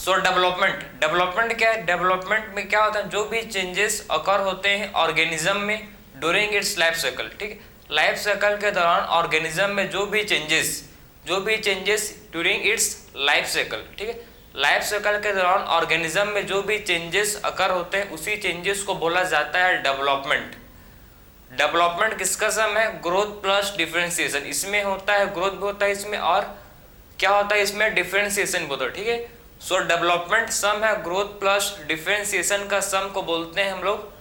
सो development क्या है? Development में क्या होता है? जो भी चेंजेस अकर होते हैं ऑर्गेनिज्म में ड्यूरिंग इट्स लाइफ साइकिल, ठीक है, लाइफ साइकिल के दौरान ऑर्गेनिज्म में जो भी changes during its life cycle, ठीक है, लाइफ साइकिल के दौरान ऑर्गेनिज्म में जो भी चेंजेस अकर होते हैं उसी चेंजेस को बोला जाता है डेवलपमेंट। डेवलपमेंट किसका सम है? Growth plus differentiation. इसमें होता है ग्रोथ भी होता है इसमें, और क्या होता है इसमें? डिफरेंशिएशन भी होता है, ठीक है। सो डेवलपमेंट सम है ग्रोथ प्लस डिफरेंशिएशन का सम को बोलते हैं हम लोग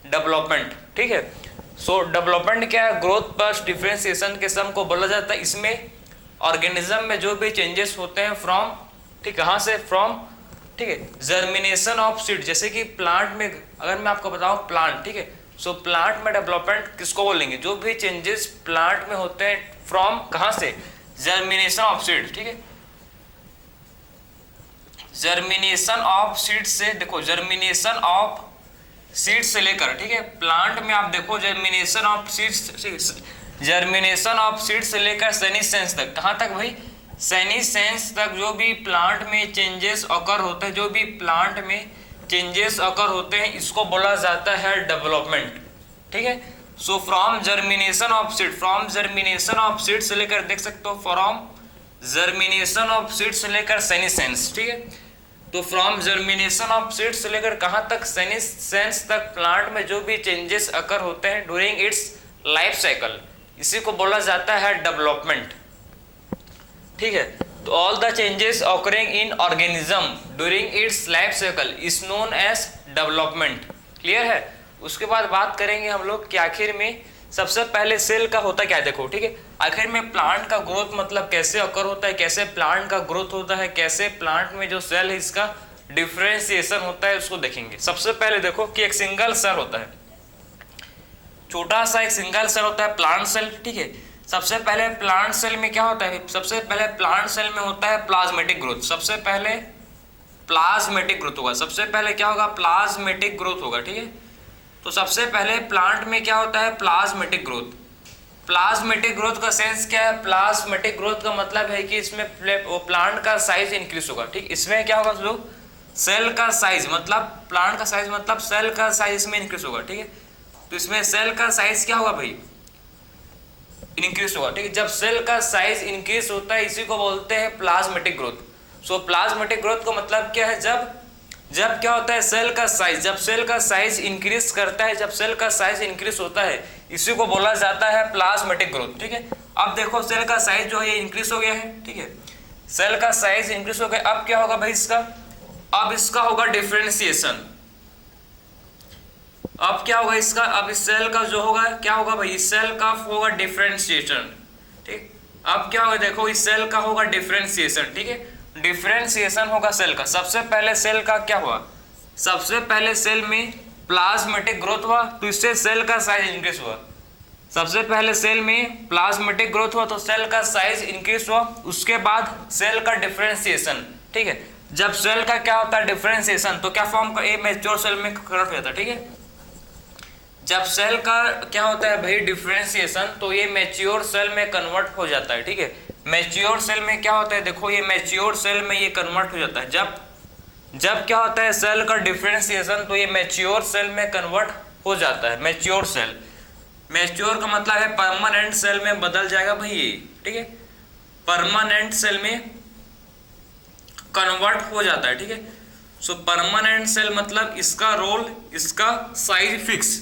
डेवलपमेंट, ठीक है। सो डेवलपमेंट क्या है? ग्रोथ प्लस डिफरेंशिएशन के सम को बोला जाता है। इसमें ऑर्गेनिज्म में जो भी चेंजेस होते हैं फ्रॉम, ठीक, कहाँ से? फ्रॉम, ठीक है, जर्मिनेशन ऑफ सीड। जैसे कि प्लांट में अगर मैं आपको बताऊं प्लांट, ठीक है, सो प्लांट में डेवलपमेंट किसको बोलेंगे? जो भी चेंजेस प्लांट में होते हैं फ्रॉम कहाँ से? जर्मिनेशन ऑफ सीड, ठीक है, जर्मिनेशन ऑफ सीड से, देखो जर्मिनेशन ऑफ सीड से लेकर, ठीक है, प्लांट में आप देखो germination of seeds, germination of seed से लेकर सेनिसेंस तक। कहाँ तक भाई? सेनिसेंस तक जो भी प्लांट में चेंजेस अकर होते हैं, जो भी प्लांट में चेंजेस अकर होते हैं, इसको बोला जाता है डेवलपमेंट, ठीक है। So from germination of seed, from germination of seed से लेकर, देख सकते हो, फ्रॉम जर्मिनेशन ऑफ सीड से लेकर सेनिसेंस, ठीक है। तो फ्रॉम जर्मिनेशन ऑफ सीड से लेकर कहाँ तक? सेनिसेंस तक प्लांट में जो भी चेंजेस अकर होते हैं ड्यूरिंग इट्स लाइफ साइकिल, इसी को बोला जाता है डेवलपमेंट, ठीक है। तो all the changes occurring in organism during its life cycle is known as development. Clear है? उसके बाद बात करेंगे हम लोग कि आखिर में सबसे पहले सेल का होता क्या है, देखो, ठीक है, आखिर में प्लांट का ग्रोथ मतलब कैसे अकर होता है, कैसे प्लांट का ग्रोथ होता है, कैसे प्लांट में जो सेल है इसका डिफरेंशिएशन होता है, उसको देखेंगे। सबसे पहले देखो कि एक सिंगल सेल होता है, छोटा सा एक सिंगल सेल होता है प्लांट सेल, ठीक है। सबसे पहले प्लांट सेल में क्या होता है? सबसे पहले प्लांट सेल में होता है प्लाज्मेटिक ग्रोथ। सबसे पहले प्लाज्मेटिक ग्रोथ होगा, सबसे पहले क्या होगा? प्लाज्मेटिक ग्रोथ होगा, ठीक है। तो सबसे पहले प्लांट में क्या होता है? प्लाज्मेटिक ग्रोथ। प्लाज्मेटिक ग्रोथ का सेंस क्या है? प्लाज्मेटिक ग्रोथ का मतलब है कि इसमें प्लांट का साइज इंक्रीज होगा, ठीक। इसमें क्या होगा लोग? सेल का साइज मतलब प्लांट का साइज मतलब सेल का साइज इसमें इंक्रीज होगा, ठीक है। तो इसमें सेल का साइज क्या होगा भाई? इंक्रीज होगा, ठीक है। जब सेल का साइज इंक्रीज होता है इसी को बोलते हैं प्लाज्मेटिक ग्रोथ। सो प्लाज्मेटिक ग्रोथ का मतलब क्या है? जब क्या होता है? सेल का साइज, जब सेल का साइज इंक्रीज करता है, जब सेल का साइज इंक्रीज होता है इसी को बोला जाता है प्लाज्मेटिक ग्रोथ, ठीक है। अब देखो सेल का साइज जो है इंक्रीज हो गया है, ठीक है, सेल का साइज इंक्रीज हो गया। अब क्या होगा भाई इसका? अब इसका होगा डिफरेंशिएशन। अब क्या होगा इसका? अब इस सेल का जो होगा क्या होगा भाई? इस सेल का होगा डिफरेंशिएशन, ठीक। अब क्या होगा? देखो इस सेल का होगा डिफरेंशिएशन, ठीक है, डिफरेंशिएशन होगा सेल का। सबसे पहले सेल का क्या हुआ? सबसे पहले सेल में प्लाज्मेटिक ग्रोथ हुआ तो इससे सेल का साइज इंक्रीज हुआ। सबसे पहले सेल में प्लाज्मेटिक ग्रोथ हुआ तो सेल का साइज इंक्रीज हुआ। उसके बाद सेल का डिफरेंशिएशन, ठीक है। जब सेल का क्या होता है? डिफरेंशिएशन, तो क्या फॉर्म का? ए मैच्योर सेल में कन्वर्ट हो जाता है, ठीक है। जब सेल का क्या होता है भाई? डिफरेंशिएशन, तो ये मैच्योर सेल में कन्वर्ट हो जाता है, ठीक है। मैच्योर सेल में क्या होता है? देखो ये मैच्योर सेल में ये कन्वर्ट हो जाता है। जब क्या होता है? सेल का डिफरेंशिएशन, तो ये मैच्योर सेल में कन्वर्ट हो जाता है। मैच्योर सेल, मैच्योर का मतलब है परमानेंट सेल में बदल जाएगा भाई ये, ठीक है, परमानेंट सेल में कन्वर्ट हो जाता है, ठीक है। सो परमानेंट सेल मतलब इसका रोल, इसका साइज फिक्स।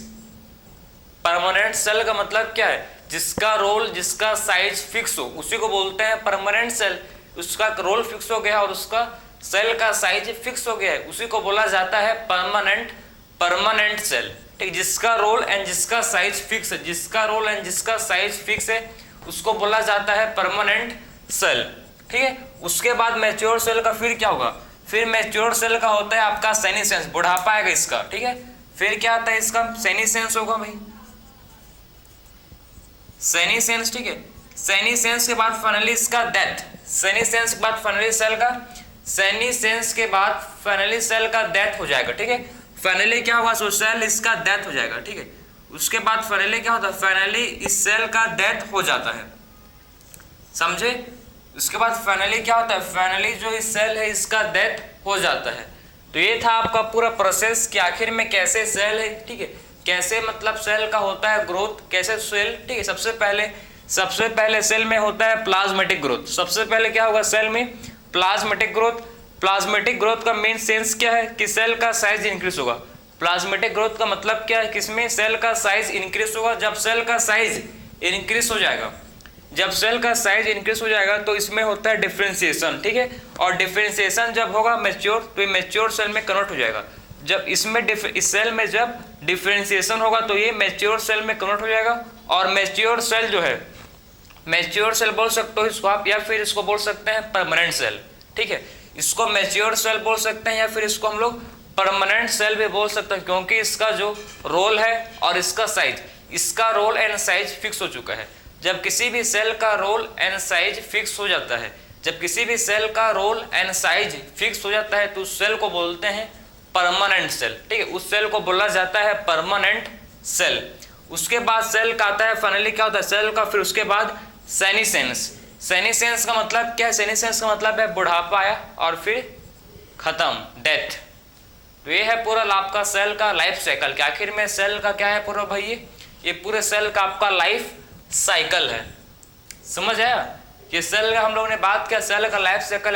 परमानेंट सेल का मतलब क्या है? जिसका रोल, जिसका साइज फिक्स हो उसी को बोलते हैं परमानेंट सेल। उसका रोल फिक्स हो गया और उसका सेल का साइज फिक्स हो गया है, उसी को बोला जाता है परमानेंट सेल, ठीक। जिसका रोल एंड जिसका साइज फिक्स है, जिसका रोल एंड जिसका साइज फिक्स है उसको बोला जाता है परमानेंट सेल, ठीक है। उसके बाद मैच्योर सेल का फिर क्या होगा? फिर मैच्योर सेल का होता है आपका सेनिसेंस, बुढ़ापा आएगा इसका, ठीक है। फिर क्या आता है इसका? सेनिसेंस होगा भाई, सेनिसेंस, ठीक है। सेनिसेंस के बाद फाइनली इसका डेथ, सेनिसेंस के बाद फाइनली सेल का, सेनिसेंस के बाद फाइनली सेल का डेथ हो जाएगा, ठीक है। फाइनली क्या होगा? सो सेल इसका डेथ हो जाएगा, ठीक है। उसके बाद फाइनली क्या होता है? फाइनली इस सेल का डेथ हो जाता है, समझे। उसके बाद फाइनली क्या होता है, फाइनली जो इस सेल है इसका डेथ हो जाता है। तो ये था आपका पूरा प्रोसेस कि आखिर में कैसे सेल है, ठीक है, कैसे मतलब सेल का होता है ग्रोथ, कैसे सेल, ठीक है। सबसे पहले सेल में होता है प्लाज्मेटिक ग्रोथ। सबसे पहले क्या होगा सेल में, प्लाज्मेटिक ग्रोथ। प्लाज्मेटिक ग्रोथ का मेन सेंस क्या है कि सेल का साइज इंक्रीज होगा। प्लाज्मेटिक ग्रोथ का मतलब क्या है, किसमें सेल का साइज इंक्रीज होगा। जब सेल का साइज इंक्रीज हो जाएगा, जब सेल का साइज इंक्रीज हो जाएगा तो इसमें होता है डिफरेंशिएशन, ठीक है। और डिफरेंशिएशन जब होगा मैच्योर, तो ये मैच्योर सेल में कन्वर्ट हो जाएगा। जब इसमें इस सेल में जब डिफरेंशिएशन होगा तो ये मैच्योर सेल में कन्वर्ट हो जाएगा। और मैच्योर सेल जो है, मैच्योर सेल बोल सकते हो इसको आप, या फिर इसको बोल सकते हैं परमानेंट सेल, ठीक है। इसको मैच्योर सेल बोल सकते हैं या फिर इसको हम लोग परमानेंट सेल भी बोल सकते हैं, क्योंकि इसका जो रोल है और इसका साइज, इसका रोल एंड साइज फिक्स हो चुका है। जब किसी भी सेल का रोल एंड साइज फिक्स हो जाता है, जब किसी भी सेल का रोल एंड साइज फिक्स हो जाता है तो उस सेल को बोलते हैं परमानेंट सेल, ठीक है। उस सेल को बोला जाता है परमानेंट सेल। उसके बाद सेल का आता है फाइनली क्या होता है सेल का, फिर उसके बाद सेनिसेंस। सेनिसेंस का मतलब क्या है, सेनिसेंस का मतलब है बुढ़ापा आया और फिर खत्म, डेथ। तो ये है पूरा आपका सेल का लाइफ साइकिल। कि आखिर में सेल का क्या है पूरा भाई, ये पूरे सेल का आपका लाइफ साइकिल है। समझ आया कि सेल का हम लोगों ने बात किया, सेल का लाइफ साइकिल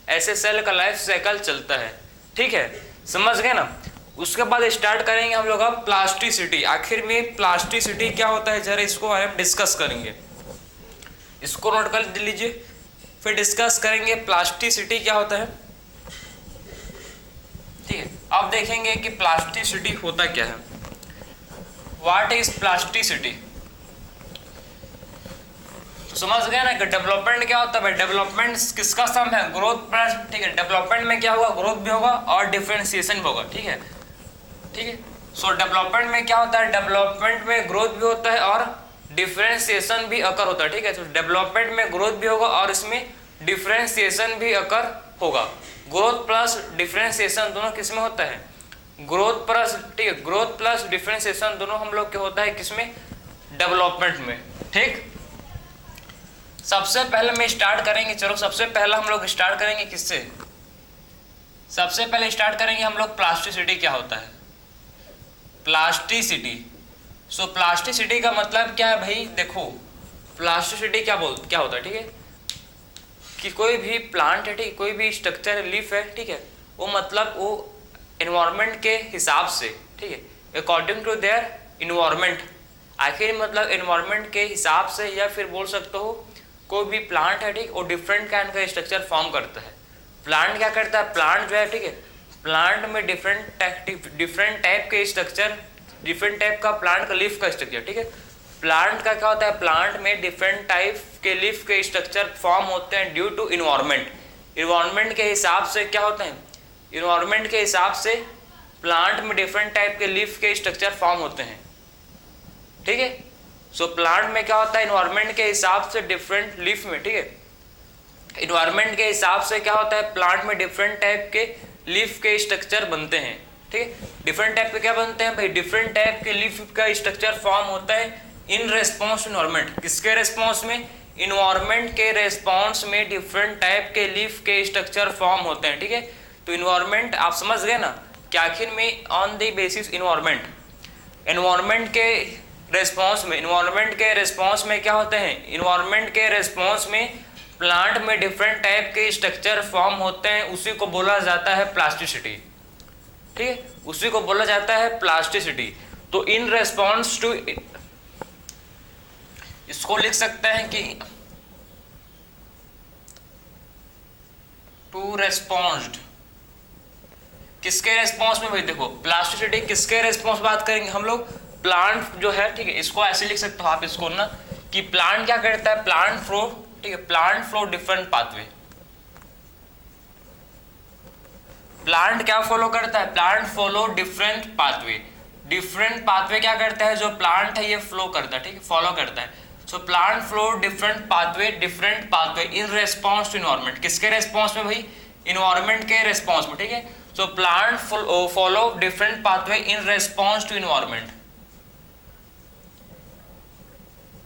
ऐसे सेल का लाइफ साइकिल चलता है, ठीक है, समझ गए ना। उसके बाद स्टार्ट करेंगे हम लोग अब प्लास्टिसिटी। आखिर में प्लास्टिसिटी क्या होता है जरा इसको हम डिस्कस करेंगे, इसको नोट कर लीजिए, फिर डिस्कस करेंगे प्लास्टिसिटी क्या होता है, ठीक है। अब देखेंगे कि प्लास्टिसिटी होता क्या है, व्हाट इज प्लास्टिसिटी। तो समझ गए ना कि डेवलपमेंट क्या होता है। डेवलपमेंट किसका सम है, ग्रोथ प्लस, ठीक है। डेवलपमेंट में क्या होगा, ग्रोथ भी होगा और डिफरेंशिएशन भी होगा, ठीक है, ठीक है। सो डेवलपमेंट में क्या होता है, डेवलपमेंट में ग्रोथ भी होता है और डिफरेंशिएशन भी अकर होता है, ठीक है। तो डेवलपमेंट में ग्रोथ भी होगा और इसमें डिफरेंशिएशन भी अकर होगा। ग्रोथ प्लस डिफरेंशिएशन दोनों किसमें होता है, ग्रोथ प्लस, ठीक है, ग्रोथ प्लस डिफरेंशिएशन दोनों हम लोग क्या होता है किसमें, डेवलपमेंट में, ठीक। सबसे पहले मैं स्टार्ट करेंगे, चलो सबसे पहला हम लोग स्टार्ट करेंगे किससे, सबसे पहले स्टार्ट करेंगे हम लोग प्लास्टिसिटी क्या होता है, प्लास्टिसिटी। सो प्लास्टिसिटी का मतलब क्या है भाई, देखो प्लास्टिसिटी क्या होता है, ठीक है, कि कोई भी प्लांट है, ठीक, कोई भी स्ट्रक्चर लीफ है, ठीक है, वो मतलब वो एनवायरनमेंट के हिसाब से, ठीक है, अकॉर्डिंग टू देयर इन्वायरमेंट। आखिर मतलब एनवायरनमेंट के हिसाब से, या फिर बोल सकते हो कोई भी प्लांट है, ठीक, वो डिफरेंट काइंड का स्ट्रक्चर फॉर्म करता है। प्लांट क्या करता है, प्लांट जो है, ठीक है, प्लांट में डिफरेंट टाइप के स्ट्रक्चर, डिफरेंट टाइप का प्लांट का लीफ का स्ट्रक्चर, ठीक है। प्लांट का क्या होता है, प्लांट में डिफरेंट टाइप के लीफ के स्ट्रक्चर फॉर्म होते हैं ड्यू टू इन्वायरमेंट। इन्वायरमेंट के हिसाब से क्या होते हैं, इन्वायरमेंट के हिसाब से प्लांट में डिफरेंट टाइप के लीफ के स्ट्रक्चर फॉर्म होते हैं, ठीक है। सो प्लांट में क्या होता है, इन्वायरमेंट के हिसाब से डिफरेंट लीफ में, ठीक है, इन्वायरमेंट के हिसाब से क्या होता है, प्लांट में डिफरेंट टाइप के लीफ के स्ट्रक्चर बनते हैं, ठीक है। डिफरेंट टाइप के क्या बनते हैं भाई, डिफरेंट टाइप के लीफ का स्ट्रक्चर फॉर्म होता है इन रेस्पॉन्स इन्वायरमेंट। किसके रेस्पॉन्स में, इन्वायरमेंट के रेस्पॉन्स में डिफरेंट टाइप के लीफ के स्ट्रक्चर फॉर्म होते हैं, ठीक है। तो इन्वायरमेंट आप समझ गए ना कि आखिर में on the basis environment, environment के रेस्पॉन्स में, इन्वायरमेंट के रेस्पॉन्स में क्या होते हैं, इन्वायरमेंट के रेस्पॉन्स में प्लांट में डिफरेंट टाइप के स्ट्रक्चर फॉर्म होते हैं, उसी को बोला जाता है प्लास्टिसिटी, ठीक है, उसी को बोला जाता है प्लास्टिसिटी। तो इन रेस्पॉन्स टू, इसको लिख सकते हैं कि टू रेस्पॉन्स्ड, किसके रेस्पॉन्स में भाई, देखो प्लास्टिसिटी किसके रेस्पॉन्स बात करेंगे हम लोग, प्लांट जो है, ठीक है, इसको ऐसे लिख सकते हो आप इसको ना कि प्लांट क्या करता है, प्लांट फ्लो, ठीक है, plant flow different pathway. Plant क्या फॉलो करता है, plant follow different pathway. Different pathway क्या करता है, जो प्लांट है ये फ्लो करता है, ठीक है, फॉलो करता है। So plant flow different pathway in response to environment. किसके रेस्पॉन्स में भाई, इन्वायरमेंट के रेस्पॉन्स में, ठीक है। So plant follow different pathway in response to environment.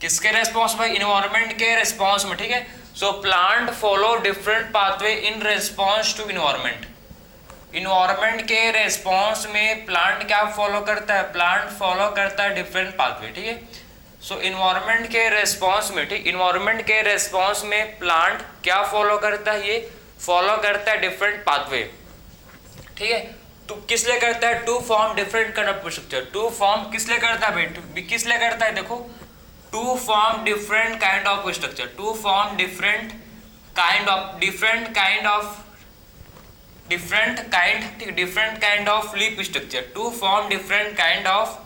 किसके रेस्पॉन्स में, इन्वायरमेंट के रेस्पॉन्स में, ठीक है। So plant follow different pathway in response to environment. Environment के रेस्पॉन्स में प्लांट क्या फॉलो करता है, प्लांट फॉलो करता है डिफरेंट पाथवे, ठीक है। सो इन्वायरमेंट के रेस्पॉन्स में, ठीक, इन्वायरमेंट के रेस्पॉन्स में प्लांट क्या फॉलो करता है, ये फॉलो करता है डिफरेंट पाथवे, ठीक है। तो किस लिए करता है, to form different kind of structure. To form किस लिए करता है भाई, किस लिए करता है, देखो, to form different kind of structure, to form different kind of leaf structure, to form different kind of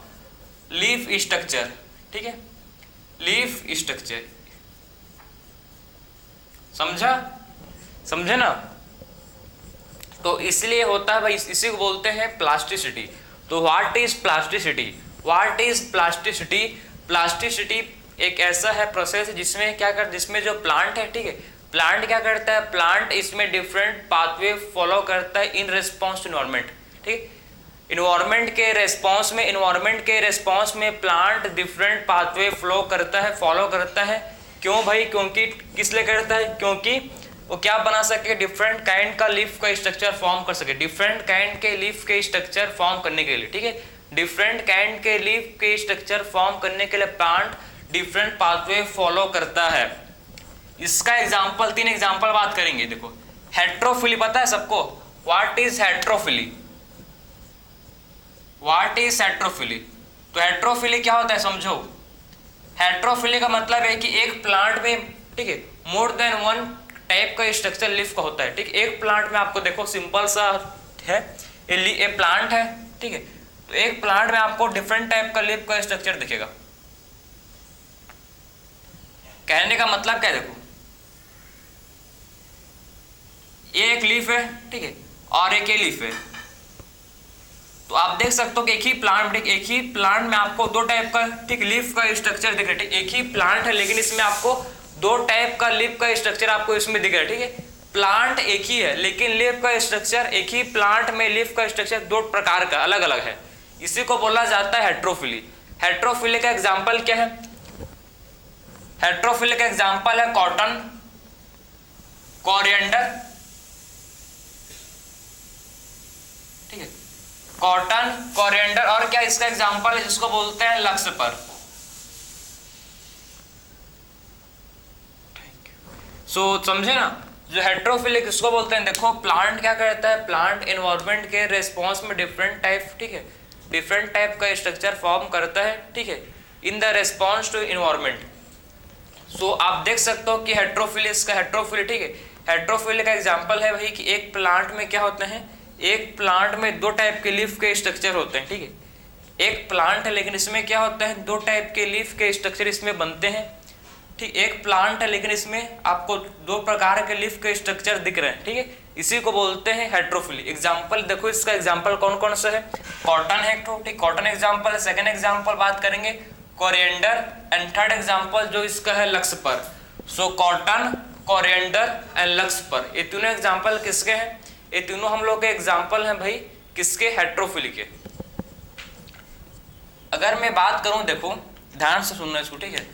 leaf structure, ठीक है, लीफ स्ट्रक्चर। समझे ना। तो इसलिए होता है भाई, इसी को बोलते हैं प्लास्टिसिटी। तो what is plasticity, what is plasticity. Plasticity एक ऐसा है प्रोसेस जिसमें क्या कर, जिसमें जो प्लांट है, ठीक है, प्लांट क्या करता है, प्लांट इसमें डिफरेंट पाथवे फॉलो करता है इन रिस्पॉन्स टू इन्वायरमेंट, ठीक। इन्वायरमेंट के रेस्पॉन्स में प्लांट डिफरेंट पाथवे फ्लो करता है, फॉलो करता है। क्यों भाई, क्योंकि किस लिए करता है, क्योंकि वो क्या बना सके, डिफरेंट काइंड का लीफ का स्ट्रक्चर फॉर्म कर सके, डिफरेंट काइंड के लीफ के स्ट्रक्चर फॉर्म करने के लिए, ठीक है। डिफरेंट काइंड के लीफ के स्ट्रक्चर फॉर्म करने के लिए प्लांट डिफरेंट पाथवे फॉलो करता है। इसका एग्जांपल, 3 एग्जांपल बात करेंगे। देखो, हेट्रोफिली पता है सबको, what is heterophylly, what is heterophylly. तो हेट्रोफिली क्या होता है समझो। हेट्रोफिली का मतलब है कि एक प्लांट में, ठीक है, मोर देन वन टाइप का स्ट्रक्चर लीफ का होता है, ठीक। एक प्लांट में आपको देखो सिंपल सा है, ये प्लांट है, ठीक है। तो एक प्लांट में आपको डिफरेंट टाइप का लीफ का स्ट्रक्चर दिखेगा। कहने का मतलब क्या है, देखो, ये एक लीफ है, ठीक है, और एक ये लीफ है। तो आप देख सकते हो कि एक ही प्लांट में आपको 2 टाइप का, ठीक, लीफ का स्ट्रक्चर दिख रहा है। एक ही प्लांट है लेकिन इसमें आपको 2 टाइप का लीफ का स्ट्रक्चर आपको इसमें दिख रहा है, ठीक है। प्लांट एक ही है लेकिन लीफ का स्ट्रक्चर, एक ही प्लांट में लीफ का स्ट्रक्चर 2 प्रकार का अलग अलग है। इसी को बोला जाता है हेट्रोफिली। हेट्रोफिली का एग्जाम्पल क्या है, हेट्रोफिली का एग्जाम्पल है कॉटन, कोरिएंडर, ठीक है, कॉटन, कोरिएंडर, और क्या इसका एग्जाम्पल है जिसको बोलते हैं लक्ष्यपर। सो समझे ना, जो हेट्रोफिली किसको बोलते हैं। देखो, प्लांट क्या करता है, प्लांट एनवायरनमेंट के रेस्पॉन्स में डिफरेंट टाइप, ठीक है, डिफरेंट टाइप का स्ट्रक्चर फॉर्म करता है, ठीक है, in the response to environment. So आप देख सकते हो कि हेट्रोफिली, इसका हेट्रोफिली, ठीक है, हेट्रोफिली का एग्जांपल है भाई कि एक प्लांट में क्या होते हैं, एक प्लांट में 2 टाइप के लीफ के स्ट्रक्चर होते हैं, ठीक है। एक प्लांट है लेकिन इसमें क्या होता है, 2 टाइप के लीफ के स्ट्रक्चर इसमें बनते हैं, ठीक। एक प्लांट है लेकिन इसमें आपको 2 प्रकार के लीफ के स्ट्रक्चर दिख रहे हैं, ठीक है, इसी को बोलते हैं हेट्रोफिली। एग्जाम्पल देखो, इसका एग्जाम्पल कौन कौन सा है, कॉटन है, ठीक, कॉटन एग्जाम्पल है। सेकेंड एग्जाम्पल बात करेंगे कोरिएंडर, एंड थर्ड एग्जाम्पल जो इसका है लक्ष्यपर। सो कॉटन, कोरिएंडर एंड लक्ष्यपर, ये तीनों एग्जाम्पल किसके हैं, ये तीनों हम लोग के एग्जाम्पल हैं भाई किसके, हेट्रोफिली के। अगर मैं बात करूं, देखो ध्यान से सुनना इसको, ठीक है।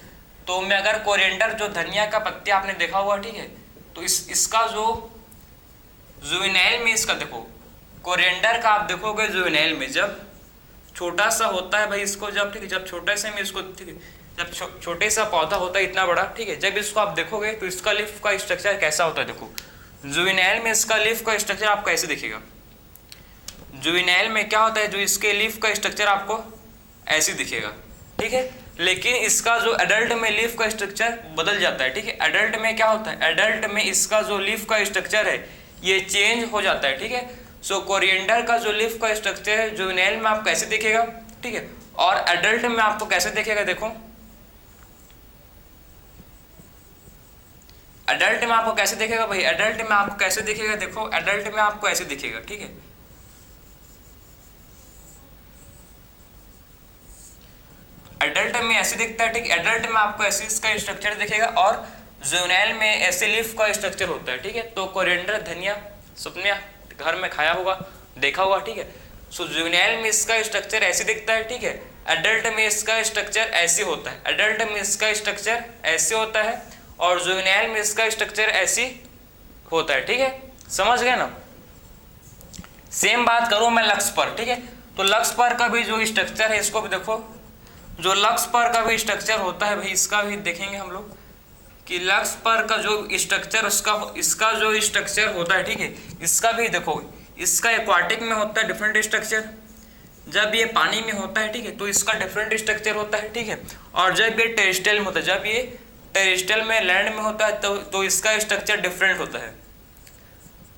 तो मैं अगर कोरिएंडर, जो धनिया का पत्ती आपने देखा हुआ, ठीक है, तो इसका जो जुवेनाइल में, इसका देखो कोरिएंडर का आप देखोगे जुवेनाइल में जब छोटा सा होता है भाई, इसको जब, ठीक है, जब छोटे से में इसको, ठीक है, जब छोटे सा पौधा होता है इतना बड़ा, ठीक है, जब इसको आप देखोगे तो इसका लीफ का स्ट्रक्चर कैसा होता है। देखो जुवेनाइल में इसका लीफ का स्ट्रक्चर आपको ऐसे दिखेगा। जुवेनाइल में क्या होता है, जो इसके लीफ का स्ट्रक्चर आपको ऐसे दिखेगा, ठीक है। लेकिन इसका जो एडल्ट में लीफ का स्ट्रक्चर बदल जाता है, ठीक है। एडल्ट में क्या होता है, एडल्ट में इसका जो लीफ का स्ट्रक्चर है ये चेंज हो जाता है, ठीक है। सो कोरिएंडर का जो लीफ का स्ट्रक्चर है जुवेनाइल में आपको कैसे दिखेगा, ठीक है, और एडल्ट में आपको कैसे दिखेगा। देखो एडल्ट में आपको कैसे दिखेगा भाई, एडल्ट में आपको कैसे दिखेगा, देखो एडल्ट में आपको ऐसे दिखेगा, ठीक है। एडल्ट में ऐसे दिखता है, ठीक, एडल्ट में आपको ऐसे इसका स्ट्रक्चर दिखेगा, और जुवेनाइल में ऐसे लीफ का स्ट्रक्चर होता है, ठीक है। तो कोरिएंडर, धनिया सबने घर में खाया होगा, देखा होगा, ठीक है। सो जुवेनाइल में इसका स्ट्रक्चर ऐसे दिखता है, ठीक है। एडल्ट में इसका स्ट्रक्चर ऐसे होता है, एडल्ट में इसका स्ट्रक्चर ऐसे होता है, और जुवेनाइल में इसका स्ट्रक्चर ऐसी होता है, ठीक है, समझ गए ना। सेम बात करूं मैं लक्स पर, ठीक है, तो लक्स पर का भी जो स्ट्रक्चर है इसको भी देखो, जो लक्स पर का भी स्ट्रक्चर होता है भाई इसका भी देखेंगे हम लोग कि लक्स पर का जो स्ट्रक्चर इसका जो स्ट्रक्चर होता है, ठीक है, इसका भी देखो, इसका एक्वाटिक में होता है डिफरेंट स्ट्रक्चर, जब ये पानी में होता है, ठीक है, तो इसका डिफरेंट स्ट्रक्चर होता है, ठीक है, और जब ये टेरेस्ट्रियल में होता है, जब ये टेरेस्ट्रियल में लैंड में होता है तो इसका स्ट्रक्चर डिफरेंट होता है।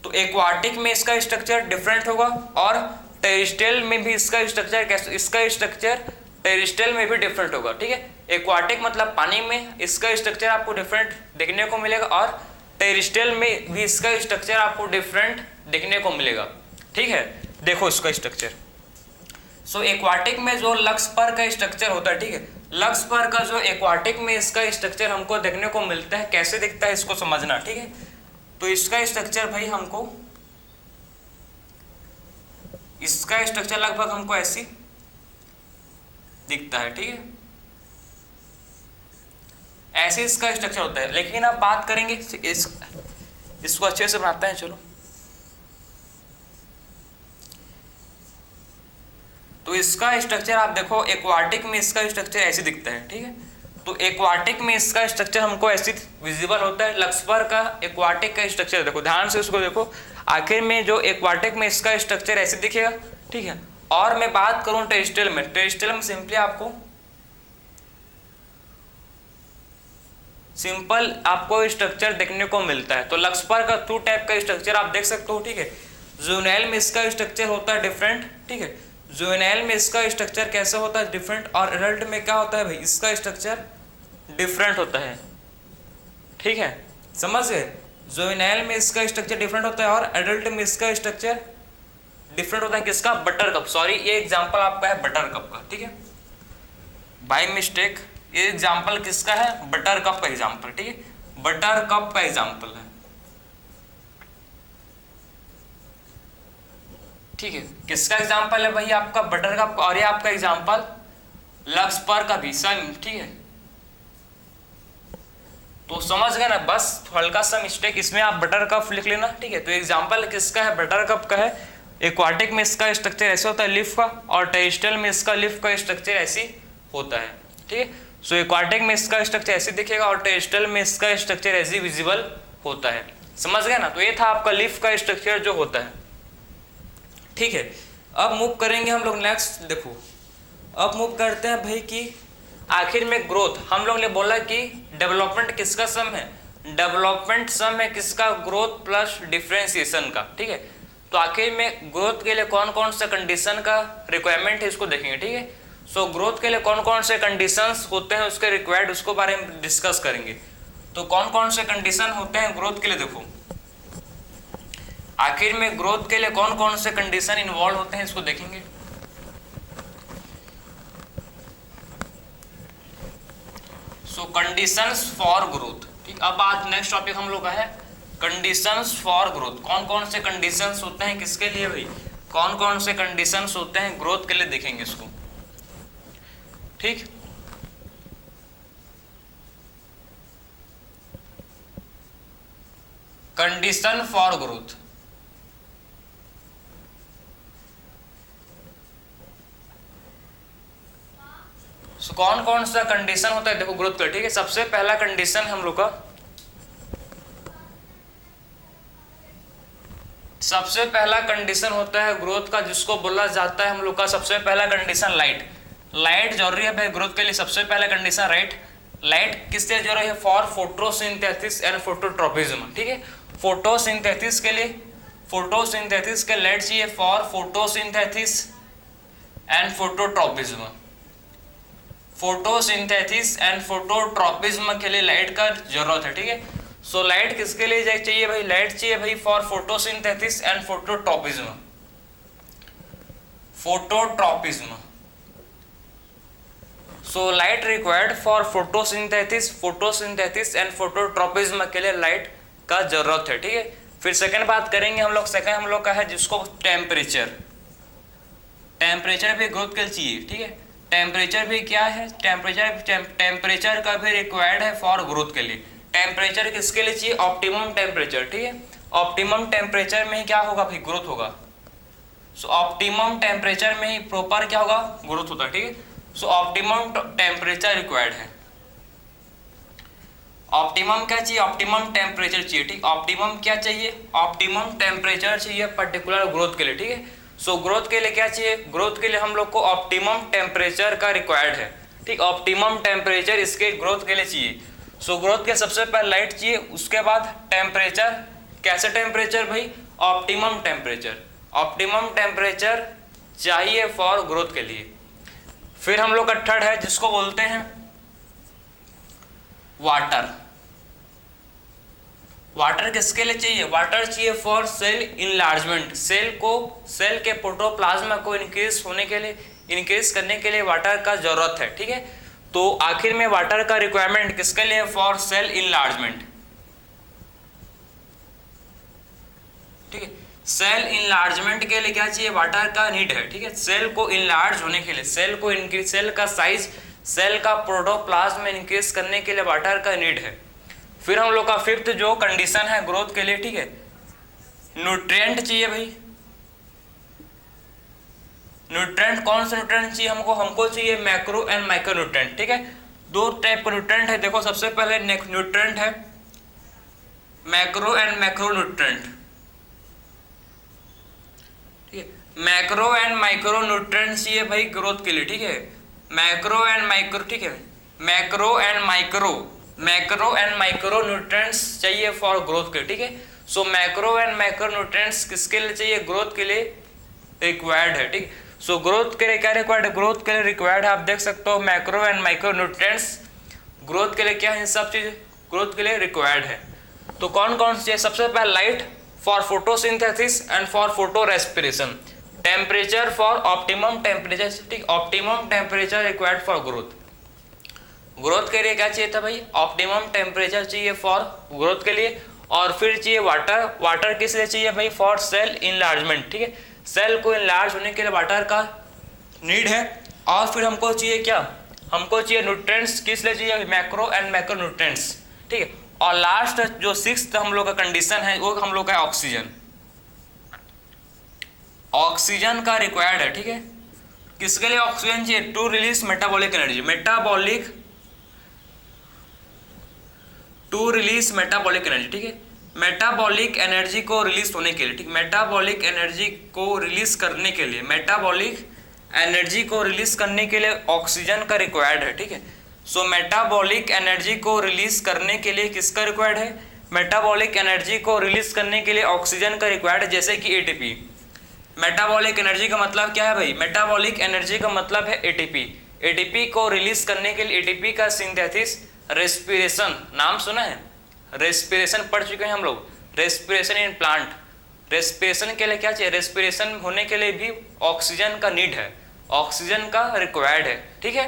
तो एक्वाटिक में इसका स्ट्रक्चर डिफरेंट होगा और टेरेस्ट्रियल में भी इसका स्ट्रक्चर कैसे, इसका स्ट्रक्चर टेरेस्ट्रियल में भी डिफरेंट होगा, ठीक है। एक्वाटिक मतलब पानी में इसका स्ट्रक्चर आपको डिफरेंट देखने को मिलेगा और टेरेस्ट्रियल में भी इसका स्ट्रक्चर आपको डिफरेंट देखने को मिलेगा, ठीक है। देखो इसका स्ट्रक्चर, सो एक्वाटिक में जो लक्स पर का स्ट्रक्चर होता है, ठीक है, लक्स पर का जो एक्वाटिक में इसका स्ट्रक्चर हमको देखने को मिलता है, कैसे दिखता है इसको समझना, ठीक है। तो इसका स्ट्रक्चर भाई हमको, इसका स्ट्रक्चर लगभग हमको ऐसी दिखता है, ठीक है, ऐसे इसका स्ट्रक्चर होता है। लेकिन अब बात करेंगे इसको अच्छे से बनाते हैं, चलो। तो इसका स्ट्रक्चर आप देखो, एक्वाटिक में इसका स्ट्रक्चर ऐसे दिखता है, ठीक है, तो एक्वाटिक में इसका स्ट्रक्चर हमको ऐसे विजिबल होता है। लक्स पर का एक्वाटिक का स्ट्रक्चर देखो, ध्यान से उसको देखो, आखिर में जो एक्वाटिक में इसका स्ट्रक्चर ऐसे दिखेगा, ठीक है। और मैं बात करूं टेरेस्ट्रियल में, टेरेस्ट्रियल में सिंपल आपको स्ट्रक्चर देखने को मिलता है। तो लक्स पर का 2 टाइप का स्ट्रक्चर आप देख सकते हो, ठीक है। जुवेनाइल में इसका स्ट्रक्चर होता है डिफरेंट, ठीक है, जुवेनाइल में इसका स्ट्रक्चर कैसा होता है डिफरेंट, और एडल्ट में क्या होता है भाई, इसका स्ट्रक्चर डिफरेंट होता है, ठीक है, समझ गए। जुवेनाइल में इसका स्ट्रक्चर डिफरेंट होता है और एडल्ट में इसका स्ट्रक्चर डिफरेंट होता है। किसका, बटर कप, सॉरी ये एग्जांपल आपका है बटर कप का, ठीक है, बाय मिस्टेक ये एग्जांपल किसका है, बटर कप का एग्जांपल, ठीक है, बटर कप का एग्जांपल है, ठीक है। किसका एग्जांपल है भाई, आपका बटर कप, और ये आपका एग्जांपल लक्स पर का भी सेम, ठीक है। तो समझ गए ना, बस हल्का सा मिस्टेक, इसमें आप बटर कप लिख लेना, ठीक है। तो एग्जांपल किसका है, बटर कप का है। एक्वाटिक में इसका स्ट्रक्चर ऐसे होता है लिफ का, और टेरेस्ट्रियल में इसका लिफ का स्ट्रक्चर ऐसी होता है, ठीक है। सो एक्वाटिक में इसका स्ट्रक्चर ऐसे दिखेगा और टेरेस्ट्रियल में इसका स्ट्रक्चर ऐसे विजिबल होता है, समझ गए ना। तो ये था आपका लिफ का स्ट्रक्चर जो होता है, ठीक है। अब मूव करेंगे हम लोग नेक्स्ट, देखो अब मूव करते हैं भाई कि आखिर में ग्रोथ, हम लोग ने बोला कि डेवलपमेंट किसका सम है, डेवलपमेंट सम है किसका, ग्रोथ प्लस डिफरेंशिएशन का, ठीक है। तो आखिर में ग्रोथ के लिए कौन कौन सा कंडीशन का रिक्वायरमेंट है इसको देखेंगे, ठीक है। सो ग्रोथ के लिए कौन कौन से कंडीशंस होते हैं उसके रिक्वायर्ड, उसको बारे में डिस्कस करेंगे। तो कौन कौन से कंडीशन होते हैं ग्रोथ के लिए, देखो आखिर में ग्रोथ के लिए कौन कौन से कंडीशन इन्वॉल्व होते हैं इसको देखेंगे। सो कंडीशंस फॉर ग्रोथ, ठीक। अब आज नेक्स्ट टॉपिक हम लोग का है कंडीशंस फॉर ग्रोथ। कौन कौन से कंडीशंस होते हैं किसके लिए भाई, कौन कौन से कंडीशंस होते हैं ग्रोथ के लिए, देखेंगे इसको, ठीक। कंडीशन फॉर ग्रोथ, सो कौन कौन सा कंडीशन होता है देखो ग्रोथ का, ठीक है। सबसे पहला कंडीशन हम लोग का, सबसे पहला कंडीशन होता है ग्रोथ का जिसको बोला जाता है हम लोग का सबसे पहला कंडीशन लाइट। लाइट जरूरी है भाई ग्रोथ के लिए, सबसे पहला कंडीशन राइट। लाइट किससे जरूरी है, फॉर फोटोसिंथेसिस एंड फोटोट्रोपिज्म, ठीक है। फोटोसिंथेसिस के लिए, फोटोसिंथेसिस के लाइट चाहिए for photosynthesis and phototropism. Photosynthesis and phototropism के लिए लाइट का जरूरत है, ठीक है। सो लाइट किसके लिए चाहिए भाई, लाइट चाहिए भाई for photosynthesis and phototropism. Phototropism, so light required for photosynthesis and phototropism के लिए लाइट का जरूरत है, ठीक है। फिर सेकंड बात करेंगे हम लोग, सेकंड हम लोग का है जिसको टेम्परेचर। टेम्परेचर भी ग्रोथ के लिए चाहिए, ठीक है। टेम्परेचर भी क्या है, टेम्परेचर का भी रिक्वायर्ड है फॉर ग्रोथ के लिए। टेम्परेचर किसके लिए चाहिए, ऑप्टिमम टेम्परेचर, ठीक है। ऑप्टिमम टेम्परेचर में ही क्या होगा भाई, ग्रोथ होगा। सो ऑप्टिमम टेम्परेचर में ही प्रॉपर क्या होगा, ग्रोथ होता है, ठीक है। सो ऑप्टिमम टेम्परेचर रिक्वायर्ड है। ऑप्टिमम क्या चाहिए, ऑप्टिमम टेम्परेचर चाहिए, ठीक। ऑप्टिमम क्या चाहिए, ऑप्टिमम टेम्परेचर चाहिए पर्टिकुलर ग्रोथ के लिए, ठीक है। सो ग्रोथ के लिए क्या चाहिए, ग्रोथ के लिए हम लोग को ऑप्टिमम टेम्परेचर का रिक्वायर्ड है, ठीक। ऑप्टिमम टेम्परेचर इसके ग्रोथ के लिए चाहिए। सो ग्रोथ के सबसे पहले लाइट चाहिए, उसके बाद टेम्परेचर, कैसे टेम्परेचर भाई, ऑप्टिमम टेम्परेचर, ऑप्टिमम टेम्परेचर चाहिए फॉर ग्रोथ के लिए। फिर हम लोग का थर्ड है जिसको बोलते हैं वाटर। वाटर किसके लिए चाहिए, वाटर चाहिए फॉर सेल इनलार्जमेंट, सेल के प्रोटोप्लाज्मा को इंक्रीज होने के लिए, इंक्रीज करने के लिए वाटर का जरूरत है, ठीक है। तो आखिर में वाटर का रिक्वायरमेंट किसके लिए, फॉर सेल इनलार्जमेंट, ठीक है। सेल इनलार्जमेंट के लिए क्या चाहिए, वाटर का नीड है, ठीक है। सेल को इनलार्ज होने के लिए, सेल को इंक्रीज, सेल का साइज, सेल का प्रोटोप्लाज्म में इंक्रीज करने के लिए वाटर का नीड है। फिर हम लोग का फिफ्थ जो कंडीशन है ग्रोथ के लिए, ठीक है, न्यूट्रिएंट चाहिए भाई। न्यूट्रिएंट कौन सा न्यूट्रिएंट चाहिए हमको, हमको चाहिए मैक्रो एंड माइक्रो न्यूट्रिएंट, ठीक है। दो टाइप का न्यूट्रिएंट है, देखो सबसे पहले न्यूट्रिएंट है मैक्रो एंड मैक्रो न्यूट्रिएंट, ठीक है। मैक्रो एंड माइक्रो न्यूट्रिएंट चाहिए भाई ग्रोथ के लिए, ठीक है। मैक्रो एंड माइक्रो, ठीक है, मैक्रो एंड माइक्रो न्यूट्रिएंट्स चाहिए फॉर ग्रोथ के, ठीक है। सो मैक्रो एंड माइक्रो न्यूट्रिएंट्स किसके लिए चाहिए, ग्रोथ के लिए रिक्वायर्ड है, ठीक। सो ग्रोथ के लिए क्या रिक्वायर्ड है, ग्रोथ के लिए रिक्वायर्ड है, आप देख सकते हो macro and micro nutrients growth के लिए क्या है, सब चीज ग्रोथ के लिए रिक्वायर्ड है। तो कौन कौन से, सबसे पहले light for photosynthesis and for photorespiration, temperature for optimum temperature, ठीक, optimum temperature required for growth. Growth के लिए क्या चाहिए था भाई, ऑप्टिमम टेम्परेचर चाहिए फॉर ग्रोथ के लिए। और फिर चाहिए वाटर, वाटर किस लिए चाहिए भाई, फॉर सेल इनलार्जमेंट, ठीक है। सेल को इनलार्ज होने के लिए वाटर का नीड है। और फिर हमको चाहिए क्या, हमको चाहिए न्यूट्रिएंट्स, किस लिए चाहिए, मैक्रो एंड मैक्रो न्यूट्रिएंट्स, ठीक है। और लास्ट जो सिक्स्थ हम लोग का कंडीशन है वो हम लोग का ऑक्सीजन, ऑक्सीजन का रिक्वायर्ड है, ठीक है। किसके लिए ऑक्सीजन चाहिए, to release metabolic energy, to release metabolic energy, ठीक है। मेटाबॉलिक एनर्जी को रिलीज होने के लिए, ठीक, मेटाबॉलिक एनर्जी को रिलीज करने के लिए, मेटाबॉलिक एनर्जी को रिलीज करने के लिए ऑक्सीजन का रिक्वायर्ड है, ठीक है। सो मेटाबॉलिक एनर्जी को रिलीज करने के लिए किसका रिक्वायर्ड है, मेटाबॉलिक एनर्जी को रिलीज करने के लिए ऑक्सीजन का रिक्वायर्ड है, जैसे कि एटीपी। मेटाबॉलिक एनर्जी का मतलब क्या है भाई, मेटाबॉलिक एनर्जी का मतलब है एटीपी। एटीपी को रिलीज करने के लिए, एटीपी का सिंथेसिस रेस्पिरेशन, नाम सुना है, रेस्पिरेशन पढ़ चुके हैं हम लोग, रेस्पिरेशन इन प्लांट। रेस्पिरेशन के लिए क्या चाहिए, रेस्पिरेशन होने के लिए भी ऑक्सीजन का नीड है, ऑक्सीजन का रिक्वायर्ड है, ठीक है।